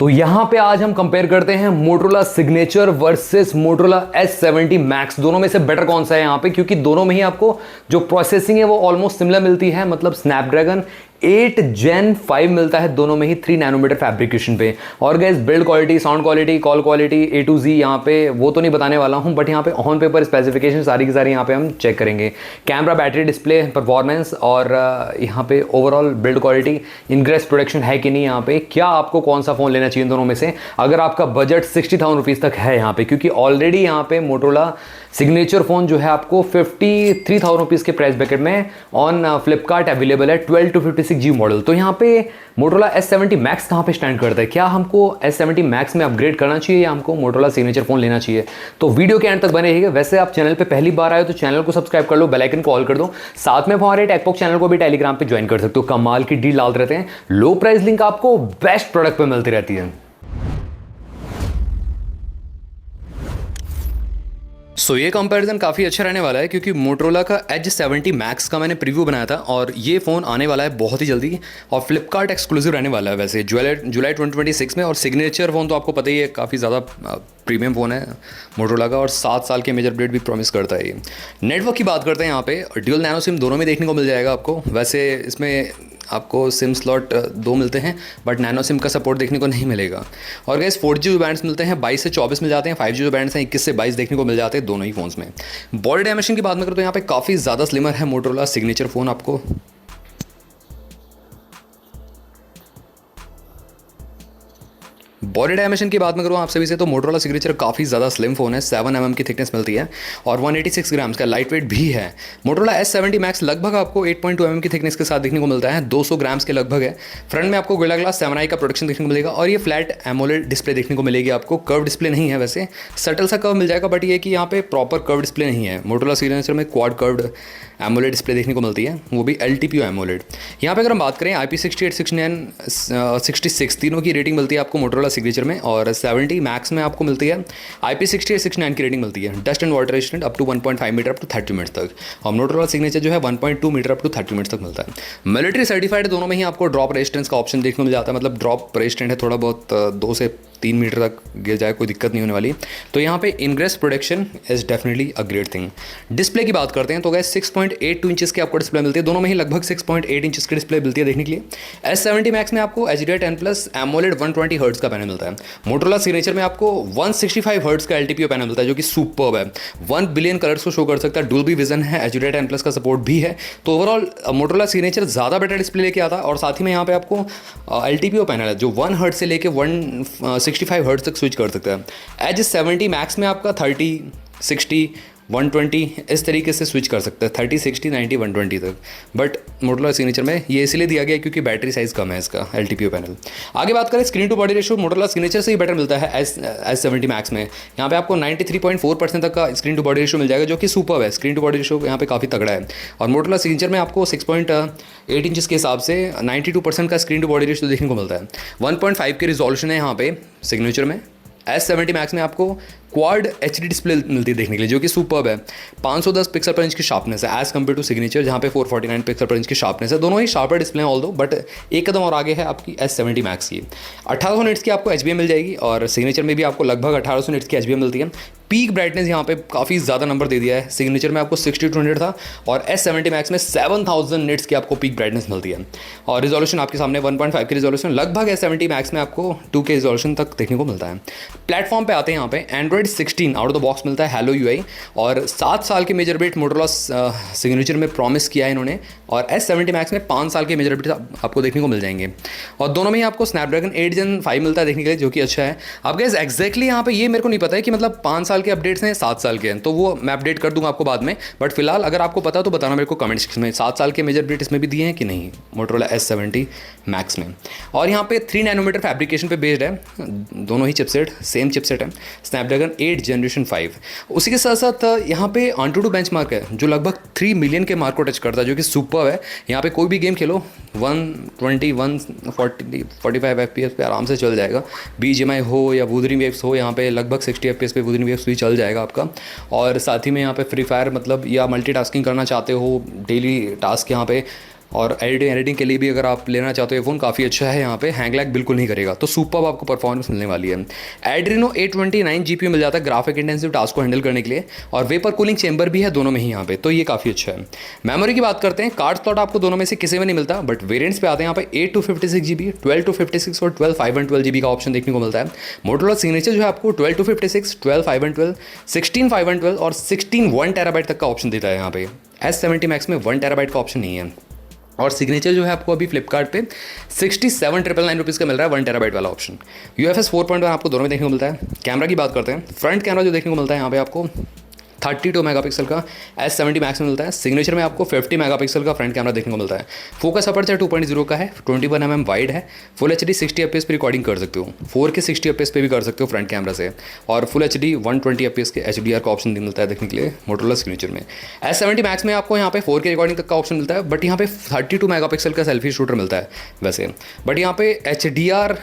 तो यहां पे आज हम कंपेयर करते हैं Motorola signature versus Motorola S70 max. दोनों में से बेटर कौन सा है यहां पे, क्योंकि दोनों में ही आपको जो प्रोसेसिंग है वो ऑलमोस्ट सिमिलर मिलती है। मतलब स्नैपड्रैगन 8 Gen 5 मिलता है दोनों में ही 3 नैनोमीटर फैब्रिकेशन पे। और guys build quality, sound quality, call quality A to Z यहाँ पे वो तो नहीं बताने वाला हूँ, बट यहाँ पे ऑन पेपर स्पेसिफिकेशन सारी की सारी यहाँ पे हम चेक करेंगे। कैमरा, बैटरी, डिस्प्ले, परफॉर्मेंस और यहाँ पे overall build quality, ingress production है कि नहीं, यहाँ पे क्या आपको कौन सा फोन लेना चाहिए दोनों में से, अगर आपका बजट 60,000 रुपीज़ तक है यहाँ पे। क्योंकि ऑलरेडी यहाँ पे मोटरोला सिग्नेचर फोन जो है आपको 53,000 रुपीज़ के प्राइस ब्रैकेट में ऑन फ्लिपकार्ट अवेलेबल है 12 to 56G मॉडल। तो यहाँ पे मोटरोला S70 मैक्स कहाँ पे स्टैंड करता है, क्या हमको S70 मैक्स में अपग्रेड करना चाहिए या हमको मोटरोला सिग्नेचर फोन लेना चाहिए, तो वीडियो के एंड तक बने रहिएगा। वैसे आप चैनल पे पहली बार आए तो चैनल को सब्सक्राइब कर लो, बेल आइकन को ऑल कर दो। साथ में हमारे टेकपॉक चैनल को भी टेलीग्राम पे ज्वाइन कर सकते हो, कमाल की डील डालते रहते हैं, लो प्राइस लिंक आपको बेस्ट प्रोडक्ट पे मिलती रहती है। सो ये कंपैरिजन काफ़ी अच्छा रहने वाला है, क्योंकि मोटरोला का एज 70 मैक्स का मैंने प्रीव्यू बनाया था और ये फ़ोन आने वाला है बहुत ही जल्दी और फ्लिपकार्ट एक्सक्लूसिव रहने वाला है वैसे जुलाई 2026 में। और सिग्नेचर फ़ोन तो आपको पता ही है, काफ़ी ज़्यादा प्रीमियम फ़ोन है मोटरोला का और 7 साल के मेजर अपडेट भी प्रॉमिस करता है ये। नेटवर्क की बात करते हैं यहाँ पे, ड्यूल नैनो सिम दोनों में देखने को मिल जाएगा आपको। वैसे इसमें आपको सिम स्लॉट 2 मिलते हैं, बट नैनो सिम का सपोर्ट देखने को नहीं मिलेगा। और गैस 4G बैंड्स मिलते हैं, 22 से 24 मिल जाते हैं। 5G बैंड्स हैं 21 से 22 देखने को मिल जाते हैं दोनों ही फ़ोन्स में। बॉडी डायमेंशन की बात में करें तो यहाँ पे काफ़ी ज़्यादा स्लिमर है मोटरोला सिग्नेचर फ़ोन आपको। बॉडी डायमेंशन की बात में करूँ आप सभी से तो मोटरोला सिग्नेचर काफ़ी ज़्यादा स्लिम फोन है, 7 mm की थिकनेस मिलती है और 186 ग्राम्स का लाइट वेट भी है। मोटरोला S70 मैक्स लगभग आपको 8.2 mm की थिकनेस के साथ देखने को मिलता है, 200 ग्राम्स के लगभग है। फ्रंट में आपको गोरिल्ला ग्लास 7i का प्रोडक्शन देखने को मिलेगा और ये फ्लैट एमोलेड डिस्प्ले देखने को मिलेगी आपको। कर्व डिस्प्ले नहीं है, वैसे सटल सा कर्व मिल जाएगा, बट ये कि यहाँ पे प्रॉपर कर्व डिस्प्ले नहीं है। मोटरोला सिग्नेचर में क्वाड कर्व्ड एमोलेड डिस्प्ले देखने को मिलती है, वो भी LTPO एमोलेड। यहाँ पे अगर हम बात करें IP68, 69, 66 तीनों की रेटिंग मिलती है आपको मोटरोला सिग्नेचर में, और 70 मैक्स में आपको मिलती है IP68, 69 की रेटिंग मिलती है। Dust and water resistant up to 1.5 metre up to 30 minutes तक, और मोटरोला सिग्नेचर जो है 1.2 मीटर अप टू 30 मिनट्स तक मिलता है। मिलिट्री सर्टिफाइड दोनों में ही आपको ड्रॉप रेजिस्टेंस का ऑप्शन देखने को मिल जाता है, मतलब ड्रॉप रेजिस्टेंट है, थोड़ा बहुत 2 से 3 मीटर तक गिर जाए कोई दिक्कत नहीं होने वाली। तो यहाँ पे ingress production is definitely a great thing. Display की बात करते हैं तो गैस 6.82 इंचेस की आपको डिस्प्ले मिलती है, दोनों में ही लगभग 6.8 इंचेस की डिस्प्ले मिलती है देखने के लिए। S70 मैक्स में आपको HDR10+ एमोलेड 120 हर्ट्ज का पैनल मिलता है। मोटरोला सिग्नेचर में आपको 165 हर्ट्ज का LTPO पैनल मिलता है, जो कि सुपर्ब है, 1 बिलियन कलर्स को शो कर सकता है, डोल्बी विजन है, HDR10+ का सपोर्ट भी है। तो ओवरऑल मोटरोला सिग्नेचर ज़्यादा बेटर डिस्प्ले लेके आता है, और साथ ही में यहाँ पे आपको LTPO पैनल है जो 1 हर्ट्ज से लेके 165 हर्ट्ज तक स्विच कर सकता है। एज 70 मैक्स में आपका 30, 60, 120 इस तरीके से स्विच कर सकता है, 30, 60, 90, 120 तक। बट मोटरोला सिग्नेचर में ये इसलिए दिया गया है क्योंकि बैटरी साइज़ कम है इसका LTPO पैनल। आगे बात करें screen to body ratio, Motorola Signature से ही बेटर मिलता है S70 मैक्स में। यहाँ पे आपको 93.4% तक का स्क्रीन टू बॉडी रेशियो मिल जाएगा, जो कि सुपर्ब है। स्क्रीन टू बॉडी रेशियो यहाँ पे काफ़ी तगड़ा है। और मोटरोला सिग्नेचर में आपको 6.8 इंचेस के हिसाब से 92% का स्क्रीन टू बॉडी रेशियो देखने को मिलता है। 1.5 की रिजोल्यूशन है यहाँ पे सिग्नेचर में। S70 मैक्स में आपको क्वाड HD डिस्प्ले मिलती है देखने के लिए, जो कि सुपर्ब है। 510 पिक्सल पर इंच की शार्पनेस है एज कम्पेयर टू सिग्नेचर, जहाँ पे 449 पिक्सल पर इंच की शार्पनेस है। दोनों ही शार्पर डिस्प्ले हैं ऑल दो, बट एक कदम और आगे है आपकी S70 मैक्स की। 1800 निट्स की आपको HBM मिल जाएगी, और सिग्नेचर में भी आपको लगभग 1800 निट्स की HBM मिलती है। पीक ब्राइटनेस यहाँ पे काफ़ी ज़्यादा नंबर दे दिया है, सिग्नेचर में आपको 60 to 100 था, और S70 मैक्स में 7000 निट्स की आपको पीक ब्राइटनेस मिलती है। और रिजोल्यूशन आपके सामने 1.5 की रिजोल्यूशन, लगभग S70 मैक्स में आपको 2K रिजोल्यूशन तक देखने को मिलता है। प्लेटफॉर्म पे आते हैं, यहाँ पे Android 16 out of the box मिलता है, Hello UI, और 7 साल के मेजर अपडेट मोटरोला सिग्नेचर में प्रॉमिस किया है इन्होंने, और S70 मैक्स में 5 साल के मेजर अपडेट आपको देखने को मिल जाएंगे। और दोनों में ही आपको स्नैपड्रैगन 8 Gen 5 मिलता है देखने के लिए, जो कि अच्छा है। अब गाइस एग्जैक्टली यहाँ पे ये मेरे को नहीं पता है कि मतलब 5 साल के अपडेट्स हैं 7 साल के हैं, तो वो मैं अपडेट कर दूंगा आपको बाद में। बट फिलहाल अगर आपको पता तो बताना मेरे को कमेंट सेक्शन में, 7 साल के मेजर अपडेट इसमें भी दिए हैं कि नहीं मोटरोला S70 मैक्स में। और यहाँ पे 3 नैनोमीटर फैब्रिकेशन पे बेस्ड है, दोनों ही चिपसेट सेम चिपसेट है, स्नैपड्रैगन 8 Gen 5। उसी के साथ साथ यहाँ पे AnTuTu बेंचमार्क है जो लगभग 3 मिलियन के मार्क को टच करता है, जो कि सुपर्ब है। यहाँ पे कोई भी गेम खेलो 120, 140, 45 FPS पे आराम से चल जाएगा। BGMI हो या वुदरिंग वेव्स हो, यहाँ पे लगभग 60 FPS पे वुदरिंग वेव्स भी चल जाएगा आपका। और साथ ही में यहाँ पे फ्री फायर मतलब या मल्टीटास्किंग करना चाहते हो, डेली टास्क यहाँ पे और एडिटिंग के लिए भी अगर आप लेना चाहते हो ये फ़ोन काफ़ी अच्छा है, यहाँ पे हैंग लैग बिल्कुल नहीं करेगा, तो सुपर आपको परफॉर्मेंस मिलने वाली है। एड्रीनो 829 GPU मिल जाता है ग्राफिक इंटेंसिव टास्क को हैंडल करने के लिए, और वेपर कूलिंग चेंबर भी है दोनों में ही यहाँ पे, तो ये काफ़ी अच्छा है। मेमोरी की बात करते हैं, कार्ड स्लॉट आपको दोनों में से किसी में नहीं मिलता, बट वेरियंट्स पे आते हैं यहाँ पे 8 256 GB, 12 256 और 12 512 GB का ऑप्शन देखने को मिलता है। मोटोरोला सिग्नेचर जो है आपको 12 256, 12 512, 16 512 और 16 1 TB तक का ऑप्शन देता है। यहाँ पे S70 Max में 1 TB का ऑप्शन नहीं है, और सिग्नेचर जो है आपको अभी फ्लिपकार्ट पे 67,999 रुपीज़ का मिल रहा है 1 TB वाला ऑप्शन। UFS 4.1 आपको दोनों में देखने को मिलता है। कैमरा की बात करते हैं, फ्रंट कैमरा जो देखने को मिलता है यहाँ पे आपको 32 मेगापिक्सल का S70 Max में मिलता है। सिग्नेचर में आपको 50 मेगापिक्सल का फ्रंट कैमरा देखने को मिलता है। फोकस अपर्चर 2.0 का है, 21 mm वाइड है। फुल HD 60 FPS पे रिकॉर्डिंग कर सकते हो, 4K 60 FPS पे भी कर सकते हो फ्रंट कैमरा से, और फुल HD 120 FPS के HDR का ऑप्शन मिलता है देखने के लिए मोटोरोला सिग्नेचर में। S70 Max में आपको यहाँ पे 4K रिकॉर्डिंग तक का ऑप्शन मिलता है, बट यहाँ पे 32 मेगापिक्सल का सेल्फी शूटर मिलता है वैसे, बट यहाँ पे HDR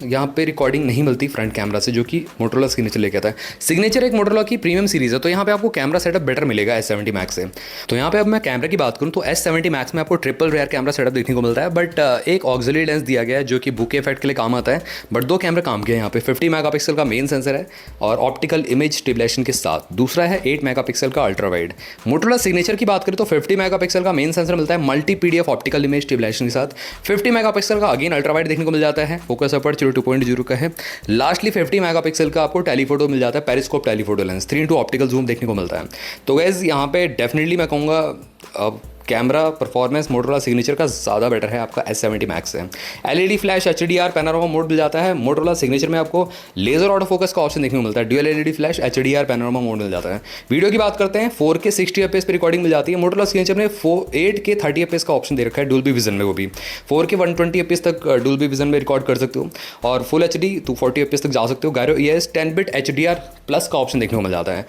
यहाँ पे रिकॉर्डिंग नहीं मिलती फ्रंट कैमरा से, जो कि मोटोरोला सिग्नेचर लेके आता है। सिग्नेचर एक मोटोरोला की प्रीमियम सीरीज है, तो यहाँ पे आपको कैमरा सेटअप बेटर मिलेगा S70 Max से। तो यहाँ पे अब मैं कैमरा की बात करूँ तो S70 Max में आपको ट्रिपल रेयर कैमरा सेटअप देखने को मिलता है, बट एक ऑक्सिलरी लेंस दिया गया है जो कि बुके इफेक्ट के लिए काम आता है, बट दो कैमरा काम के हैं यहाँ पे। 50 मेगापिक्सल का मेन सेंसर है और ऑप्टिकल इमेज स्टेबलाइजेशन के साथ, दूसरा है 8 मेगापिक्सल का अल्ट्रा वाइड। मोटोरोला सिग्नेचर की बात करें तो 50 मेगापिक्सल का मेन सेंसर मिलता है multi PDF optical image stabilisation के साथ। 50 मेगापिक्सल का अगेन अल्ट्रा वाइड देखने को मिल जाता है, फोकस अपर्चर 2.0 का है। लास्टली 50 मेगापिक्सल का आपको टेलीफोटो मिल जाता है, periscope telephoto lens 3x optical zoom देखने को मिलता है। तो गाइस यहाँ पे डेफिनेटली मैं कहूँगा कैमरा परफॉर्मेंस मोटोरोला सिग्नेचर का ज़्यादा बेटर है आपका S70 Max से। LED flash HDR panorama mode मिल जाता है। मोटोरोला सिग्नेचर में आपको लेजर ऑटो फोकस का ऑप्शन देखने को मिलता है, dual LED flash HDR panorama mode मिल जाता है। वीडियो की बात करते हैं, 4K 60 FPS पे रिकॉर्डिंग मिल जाती है। मोटोरोला सिग्नेचर में 8K 30 FPS का ऑप्शन दे रखा है डुल्बी विजन में, वो भी 4K 120 FPS तक डुल्बी विजन में रिकॉर्ड कर सकते हो, और फुल HD 240 FPS तक जा सकते हो। Gyro EOS 10-bit HDR plus का ऑप्शन देखने को मिल जाता है।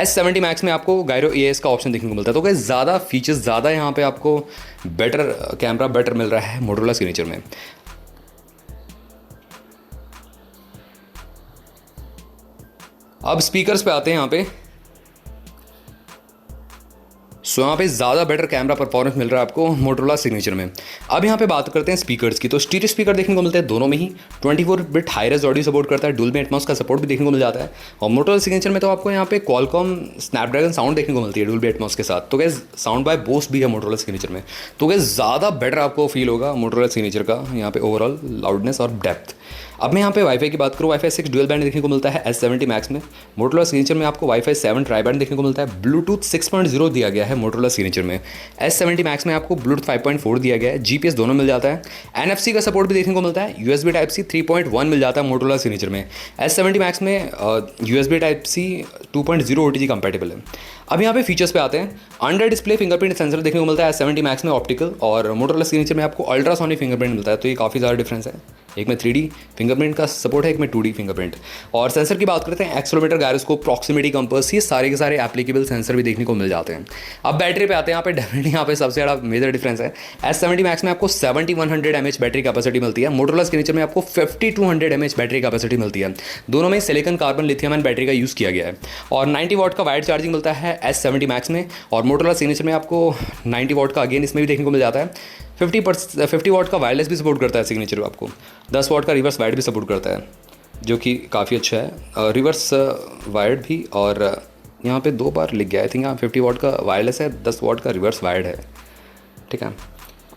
S70 Max में आपको गायरो EOS का ऑप्शन देखने को मिलता है। तो गाइस ज़्यादा फीचर्स, ज़्यादा यहाँ पे आपको बेटर कैमरा बेटर मिल रहा है मोटोरोला सिग्नेचर में। अब स्पीकर्स पे आते हैं यहाँ पे। सो यहाँ पे ज़्यादा बेटर कैमरा परफॉर्मेंस मिल रहा है आपको मोटोरोला सिग्नेचर में। अब यहाँ पे बात करते हैं स्पीकर्स की, तो स्टीरियो स्पीकर देखने को मिलते हैं दोनों में ही। 24-bit high res audio support करता है, डुल्बी एटमॉस का सपोर्ट भी देखने को मिल जाता है, और मोटोरोला सिग्नेचर में तो आपको यहाँ पे क्वालकॉम स्नैपड्रैगन साउंड देखने को मिलती है डुल्बी एटमॉस के साथ। तो गैस साउंड बाय बोस भी है मोटोरोला सिग्नेचर में, तो गैस ज़्यादा बेटर आपको फील होगा मोटोरोला सिग्नेचर का यहाँ पे ओवरऑल लाउडनेस और डेप्थ। अब मैं यहाँ पे वाईफाई की बात करूँ, वाईफाई 6 डुअल बैंड देखने को मिलता है S70 Max में। मोटोरोला सिग्नेचर में आपको वाईफाई 7 ट्राई बैंड देखने को मिलता है। ब्लूटूथ 6.0 दिया गया है मोटोरोला सिग्नेचर में। S70 Max में आपको ब्लूटूथ 5.4 दिया गया है, GPS दोनों मिल जाता है। NFC का सपोर्ट भी देखने को मिलता है। USB Type-C 3.1 मिल जाता है मोटोरोला सिग्नेचर में। S70 Max में USB Type-C 2.0 OTG कंपेटेबल है। अब यहाँ पे फीचर्स पे आते हैं। अंडर डिस्प्ले फिंगरप्रिंट सेंसर देखने को मिलता है S70 Max में ऑप्टिकल, और मोटोरोला सिग्नेचर में आपको अल्ट्रासोनिक फिंगरप्रिंट मिलता है, तो ये काफ़ी ज़्यादा डिफरेंस है। एक में 3D फिंगरप्रिंट का सपोर्ट है, एक में 2D फिंगरप्रिंट। और सेंसर की बात करते हैं, एक्सेलेरोमीटर, गायरोस्कोप, प्रॉक्सिमिटी कंपास, ये सारे के सारे एप्लीकेबल सेंसर भी देखने को मिल जाते हैं। अब बैटरी पे आते हैं, यहाँ पे डेफिनेटली यहाँ पे सबसे बड़ा मेजर डिफरेंस है। S70 Max में आपको 7100 mAh बैटरी कैपेसिटी मिलती है, मोटोरोला सिग्नेचर में आपको 5200 mAh बैटरी कैपेसिटी मिलती है। दोनों में silicon carbon lithium ion battery का यूज़ किया गया है, और 90 वाट का वाइड चार्जिंग मिलता है S70 Max में, और मोटोरोला सिग्नेचर में आपको 90 वाट का अगेन इसमें भी देखने को मिल जाता है। 50 वाट का वायरलेस भी सपोर्ट करता है सिग्नेचर आपको, 10 वाट का रिवर्स वायर्ड भी सपोर्ट करता है, जो कि काफ़ी अच्छा है। रिवर्स वायर्ड भी, और यहाँ पे 2 बार लिख गया, आई थिंक यहाँ 50 वाट का वायरलेस है, 10 वाट का रिवर्स वायर्ड है, ठीक है।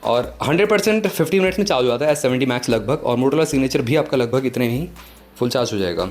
और 100% 50 मिनट्स में चार्ज हो जाता है S70 Max लगभग, और मोटोरोला सिग्नेचर भी आपका लगभग इतने ही फुल चार्ज हो जाएगा,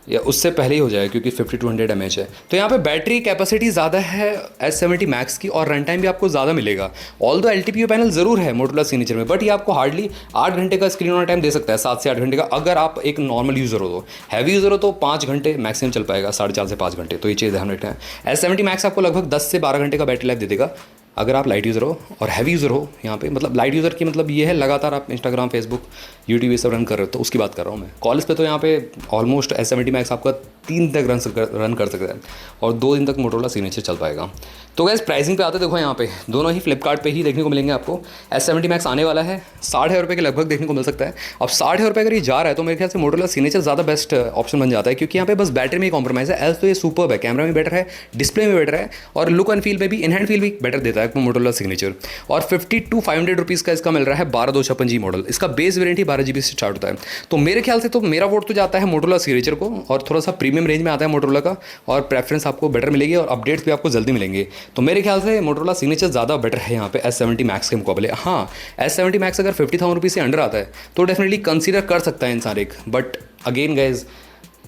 या उससे पहले ही हो जाएगा क्योंकि 5200 mAh है। तो यहाँ पे बैटरी कैपेसिटी ज़्यादा है S70 Max की, और रन टाइम भी आपको ज़्यादा मिलेगा। ऑल्दो LTPO पैनल ज़रूर है मोटोरोला सिग्नेचर में, बट ये आपको हार्डली 8 घंटे का स्क्रीन ऑन टाइम दे सकता है, 7 से 8 घंटे का। अगर आप एक नॉर्मल यूज़र हो तो, हैवी यूज़र हो तो 5 घंटे मैक्सिमम चल पाएगा, 4.5 से 5 घंटे, तो ये चीज़ ध्यान रखना है। S70 Max आपको लगभग 10 से 12 घंटे का बैटरी लाइफ दे देगा अगर आप लाइट यूज़र हो, और हैवी यूज़र हो यहाँ पे, मतलब लाइट यूज़र की मतलब ये है लगातार आप इंस्टाग्राम, फेसबुक, यूट्यूब ये सब रन कर रहे हो, तो उसकी बात कर रहा हूँ मैं। कॉलेज पे तो यहाँ पे ऑलमोस्ट S70 Max आपका 3 तक रन कर सकता है और 2 दिन तक मोटोरोला सिग्नेचर चल पाएगा। तो गैस प्राइसिंग पे आते देखो यहाँ पे दोनों ही फ्लिपकार्ट पे ही देखने को मिलेंगे आपको। S70 Max आने वाला है 60,000 के लगभग देखने को मिल सकता है। अब 60,000 अगर ये जा रहा है तो मेरे ख्याल से मोटोरोला सिग्नेचर ज़्यादा बेस्ट ऑप्शन बन जाता है, क्योंकि यहाँ पे बस बैटरी में ही कॉम्प्रोमाइज़ है। एल्स तो ये सुपर्ब है, कैमरा में बेटर है, डिस्प्ले में बेटर है और लुक एंड फील में भी, इन हैंड फील भी बेटर देता है मोटोरोला सिग्नेचर। और 52,500 रुपीज़ का इसका मिल रहा है 12/256G मॉडल। इसका बेस वेरिएंट ही 12 GB से स्टार्ट होता है। तो मेरे ख्याल से तो मेरा वोट तो जाता है मोटोरोला सिग्नेचर को, और थोड़ा सा प्रीमियम रेंज में आता है मोटोरोला का, और प्रेफरेंस आपको बेटर मिलेगी और अपडेट्स भी आपको जल्दी मिलेंगे। तो मेरे ख्याल से मोटोरोला सिग्नेचर ज़्यादा बेटर है यहाँ पे S70 Max के मुकाबले। हाँ, S70 Max अगर 50,000 रुपीज़ से अंडर आता है तो डेफिनेटली कंसीडर कर सकता है इंसान एक। बट अगेन गाइज,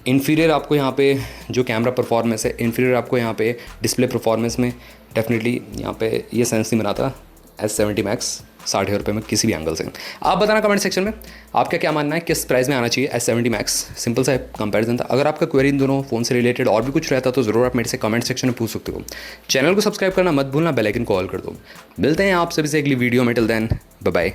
इन्फीरियर आपको यहाँ पे जो कैमरा परफॉर्मेंस है, इन्फीरियर आपको यहाँ पे डिस्प्ले परफॉर्मेंस में डेफिनेटली यहाँ पे ये सेंस नहीं बनाता S70 Max 60,000 रुपये में किसी भी एंगल से। आप बताना कमेंट सेक्शन में आपका क्या मानना है, किस प्राइस में आना चाहिए S70 Max। सिंपल सा कंपैरिजन था। अगर आपका क्वेरी इन दोनों फ़ोन से रिलेटेड और भी कुछ रहता तो ज़रूर आप मेरे से कमेंट सेक्शन में पूछ सकते हो। चैनल को सब्सक्राइब करना मत भूलना, बेल आइकन को ऑल कर दो। मिलते हैं आप सभी से अगली वीडियो में। Till then bye bye.